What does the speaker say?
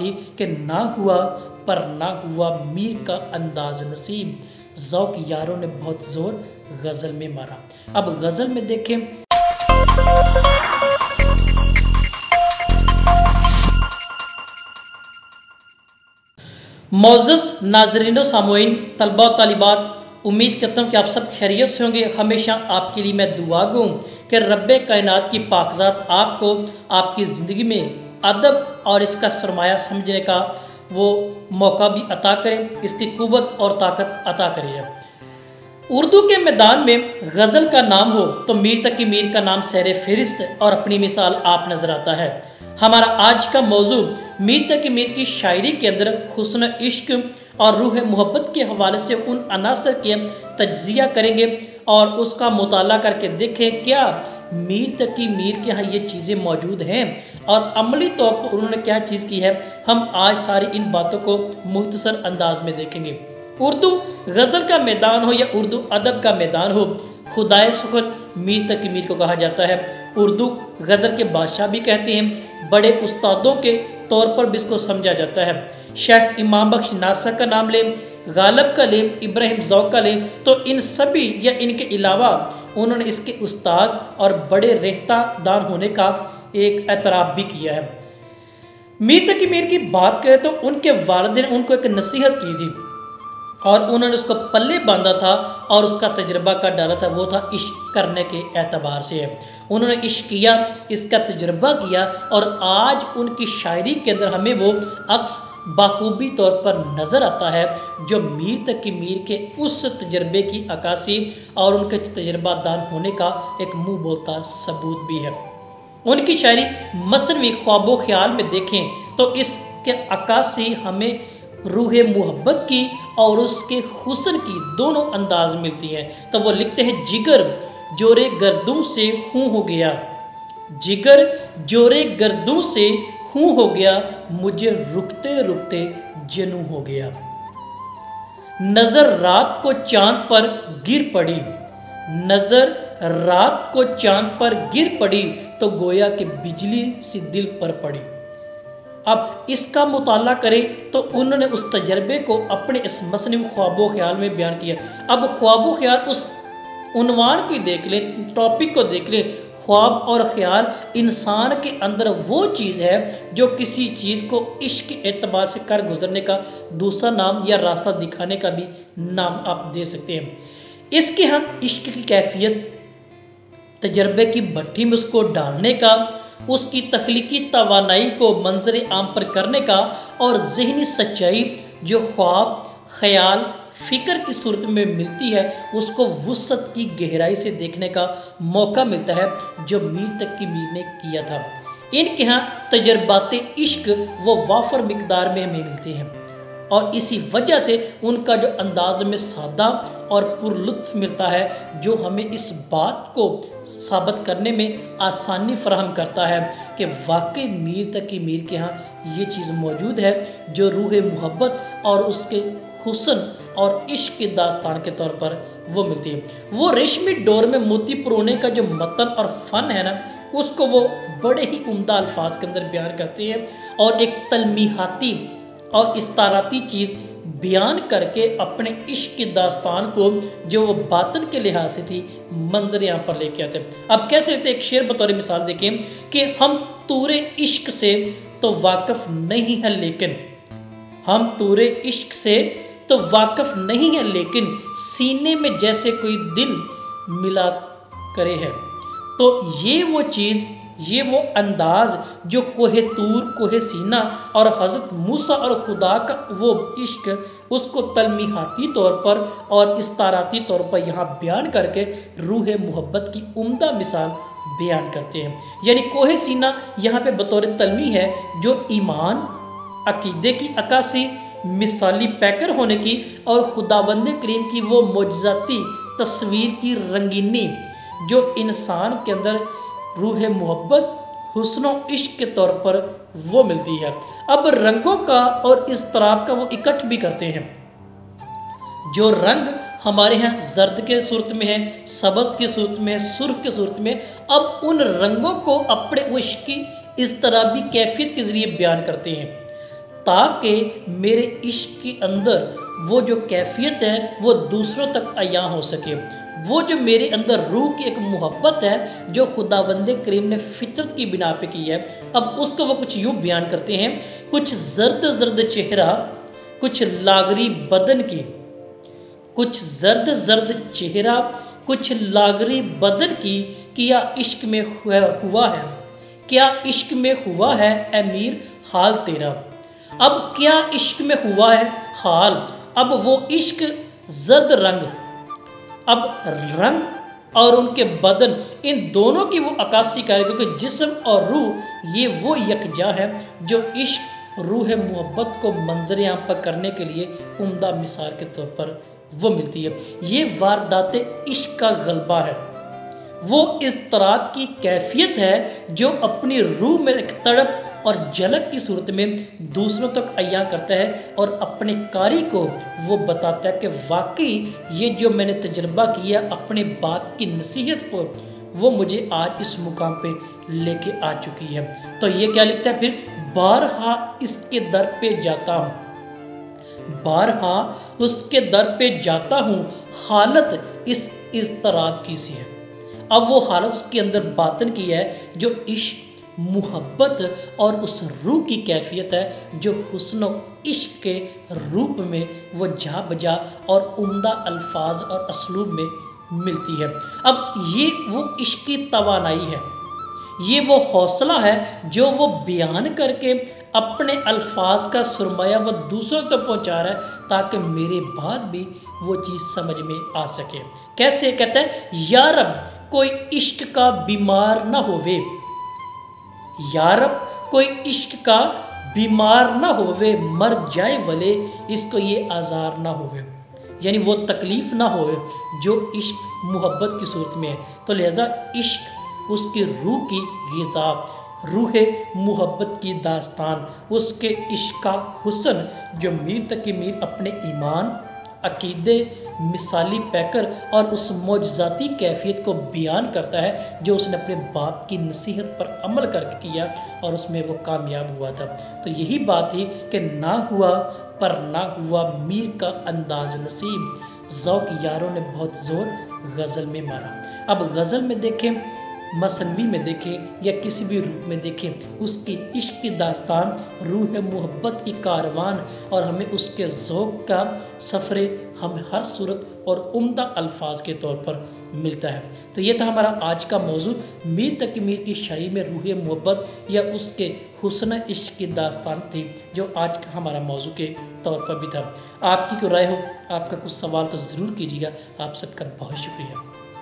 थी कि ना हुआ पर ना हुआ मीर का अंदाज नसीब, ज़ौक़ यारों ने बहुत ज़ोर गज़ल में मारा। अब गज़ल में देखें मोअज़्ज़ज़ नाज़रीन सामईन, तलबा और तालिबात, उम्मीद करता हूँ कि आप सब खैरियत से होंगे। हमेशा आपके लिए मैं दुआ गो कि रब्बे कायनात की पाकज़ात आपको आपकी ज़िंदगी में अदब और इसका सरमाया समझने का वो मौका भी अता करें, इसकी क़ुव्वत और ताकत अता करें। उर्दू के मैदान में गज़ल का नाम हो तो मीर तकी मीर का नाम सहरे फ़हरिस्त और अपनी मिसाल आप नज़र आता है। हमारा आज का मौजू मीर तकी मीर की शायरी के अंदर हुस्न इश्क और रूह मोहब्बत के हवाले से उन अनासर के तज्ज़िया करेंगे और उसका मुताला करके देखें क्या मीर तकी मीर के यहाँ ये चीज़ें मौजूद हैं और अमली तौर पर उन्होंने क्या चीज़ की है। हम आज सारी इन बातों को मुख्तसर अंदाज में देखेंगे। उर्दू गज़ल का मैदान हो या उर्दू अदब का मैदान हो, खुदाए सुखन मीर तकी मीर को कहा जाता है। उर्दू गज़ल के बादशाह भी कहते हैं, बड़े उस्तादों के तौर पर भी इसको समझा जाता है। शेख इमाम बख्श नासिर का नाम लें, गालिब का लें, इब्राहिम ज़ौक़ का लें, तो इन सभी या इनके अलावा उन्होंने इसके उस्ताद और बड़े रेख्ता दान होने का एक एतराफ़ भी किया है। मीर तकी मीर की बात करें तो उनके वालिद ने उनको एक नसीहत की थी और उन्होंने उसको पल्ले बांधा था और उसका तजर्बा का डाला था, वो था इश्क करने के एतबार से है। उन्होंने इश्क किया, इसका तजर्बा किया और आज उनकी शायरी के अंदर हमें वो अक्स बाखूबी तौर पर नज़र आता है जो मीर तकी मीर के उस तजर्बे की अक्कासी और उनके तजर्बा दान होने का एक मुँह बोलता सबूत भी है। उनकी शायरी मसनवी ख्वाबो ख्याल में देखें तो इसके अक्कासी हमें रूह मोहब्बत की और उसके हुस्न की दोनों अंदाज मिलती हैं। तो वो लिखते हैं, जिगर जोरे गर्दों से हूँ हो गया, जिगर जोरे गर्दों से हूँ हो गया, मुझे रुकते रुकते जनू हो गया। नज़र रात को चांद पर गिर पड़ी, नज़र रात को चांद पर गिर पड़ी, तो गोया कि बिजली सी दिल पर पड़ी। अब इसका मुताला करें तो उन्होंने उस तजर्बे को अपने इस मसनवी ख्वाबो ख्याल में बयान किया। अब ख्वाबो ख्याल उस उन्वान की देख लें, टॉपिक को देख लें। ख्वाब और ख्याल इंसान के अंदर वो चीज़ है जो किसी चीज़ को इश्क के एतबार से कर गुजरने का दूसरा नाम या रास्ता दिखाने का भी नाम आप दे सकते हैं। इसके हम इश्क की कैफियत तजर्बे की भट्टी में उसको डालने का, उसकी तख्लीकी तवानाई को मंजर आम पर करने का और ज़हनी सच्चाई जो ख्वाब ख्याल फ़िक्र की सूरत में मिलती है उसको वुसअत की गहराई से देखने का मौका मिलता है जो मीर तकी मीर ने किया था। इनके यहाँ तजर्बाते इश्क वो वाफर मिकदार में हमें मिलते हैं और इसी वजह से उनका जो अंदाज में सादा और पुरलुत्फ़ मिलता है जो हमें इस बात को साबित करने में आसानी फराहम करता है कि वाकई मीर तकी मीर के यहाँ ये चीज़ मौजूद है जो रूह मोहब्बत और उसके हुस्न और इश्क के दास्तान के तौर पर वो मिलती है। वो रेशमी डोर में मोती पुरोने का जो मतन और फ़न है ना, उसको वो बड़े ही उम्दा अल्फाज के अंदर बयान करते हैं और एक तलमीहाती और इस्ताराती चीज़ बयान करके अपने इश्क की दास्तान को जो वो बातन के लिहाज से थी मंजर यहाँ पर लेके आते हैं। अब कैसे लेते, एक शेर बतौर मिसाल देखें कि हम तूरे इश्क से तो वाकिफ़ नहीं हैं लेकिन, हम तूरे इश्क से तो वाकिफ़ नहीं है लेकिन सीने में जैसे कोई दिल मिला करे है। तो ये वो चीज़, ये वो अंदाज़ जो कोहे तूर कोहे सीना और हज़रत मूसा और खुदा का वो इश्क उसको तलमीहाती तौर पर और इस्ताराती तौर पर यहाँ बयान करके रूह मोहब्बत की उम्दा मिसाल बयान करते हैं। यानी कोहे सीना यहाँ पे बतौर तलमी है जो ईमान अकीदे की अक्कासी मिसाली पैकर होने की और खुदाबंद करीम की वो मोजज़ाती तस्वीर की रंगीनी जो इंसान के अंदर रूह मोहब्बत हुस्न इश्क के तौर पर वो मिलती है। अब रंगों का और इज़्तिराब का वो इकट्ठ भी करते हैं। जो रंग हमारे यहाँ जर्द के सूरत में है, सब्ज़ की सूरत में है, सुर्ख की सूरत में, अब उन रंगों को अपने इश्क की इज़्तिराबी कैफियत के ज़रिए बयान करते हैं। ताकि मेरे इश्क के अंदर वो जो कैफियत है वो दूसरों तक अयां हो सके। वो जो मेरे अंदर रूह की एक मोहब्बत है जो खुदावंद करीम ने फितरत की बिना पे की है, अब उसको वो कुछ यूँ बयान करते हैं, कुछ जर्द जर्द चेहरा कुछ लागरी बदन की, कुछ जर्द जर्द चेहरा कुछ लागरी बदन की, क्या इश्क में हुआ है, क्या इश्क में हुआ है ए मीर हाल तेरा। अब क्या इश्क में हुआ है हाल, अब वो इश्क जर्द रंग, अब रंग और उनके बदन इन दोनों की वो अक्कासी करे, क्योंकि जिस्म और रूह ये वो यकजा है जो इश्क रूह मोहब्बत को मंजर आम पर करने के लिए उम्दा मिसाल के तौर पर वो मिलती है। ये वारदात इश्क का गलबा है, वो इस तरह की कैफियत है जो अपनी रूह में एक तड़प और झलक की सूरत में दूसरों तक अयां करता है और अपने कारी को वो बताता है कि वाकई ये जो मैंने तजर्बा किया अपने बात की नसीहत पर, वो मुझे आज इस मुकाम पे लेके आ चुकी है। तो ये क्या लिखता है फिर, बारहा इसके दर पे जाता हूँ, बारहा उसके दर पे जाता हूँ, हालत इस इज़्तिराब की सी है। अब वो हालत उसके अंदर बातन की है जो इश्क मोहब्बत और उस रूह की कैफियत है जो हुस्न इश्क के रूप में वो जा बजा और उम्दा अल्फाज और असलूब में मिलती है। अब ये वो इश्क की तवानाई है, ये वो हौसला है जो वो बयान करके अपने अल्फाज का सुरमाया वो दूसरों तक पहुंचा रहा है ताकि मेरे बाद भी वो चीज़ समझ में आ सके। कैसे कहता है, या रब कोई इश्क का बीमार ना होवे, या रब कोई इश्क का बीमार ना होवे, मर जाए वले इसको ये आज़ार ना होवे, यानी वो तकलीफ़ ना होवे जो इश्क मोहब्बत की सूरत में है। तो लिहाजा इश्क उसकी रूह की ग़िज़ा, रूह मोहब्बत की दास्तान, उसके इश्क का हुस्न जो मीर तक मीर अपने ईमान अकीदे मिसाली पैकर और उस मौजज़ाती कैफियत को बयान करता है जो उसने अपने बाप की नसीहत पर अमल करके किया और उसमें वो कामयाब हुआ था। तो यही बात थी कि ना हुआ पर ना हुआ मीर का अंदाज नसीब, ज़ौक़ यारों ने बहुत ज़ोर गज़ल में मारा। अब गज़ल में देखें, मसनवी में देखें या किसी भी रूप में देखें, उसकी इश्क की दास्तान, रूह मोहब्बत की कारवान और हमें उसके ज़ौक़ का सफ़रे हम हर सूरत और उम्दा अल्फाज के तौर पर मिलता है। तो ये था हमारा आज का मौजू, मीर तक मीर की शायरी में रूह मोहब्बत या उसके हुस्न इश्क की दास्तान थी जो आज का हमारा मौजू के तौर पर भी था। आपकी कोई राय हो, आपका कुछ सवाल तो ज़रूर कीजिएगा। आप सबका बहुत शुक्रिया।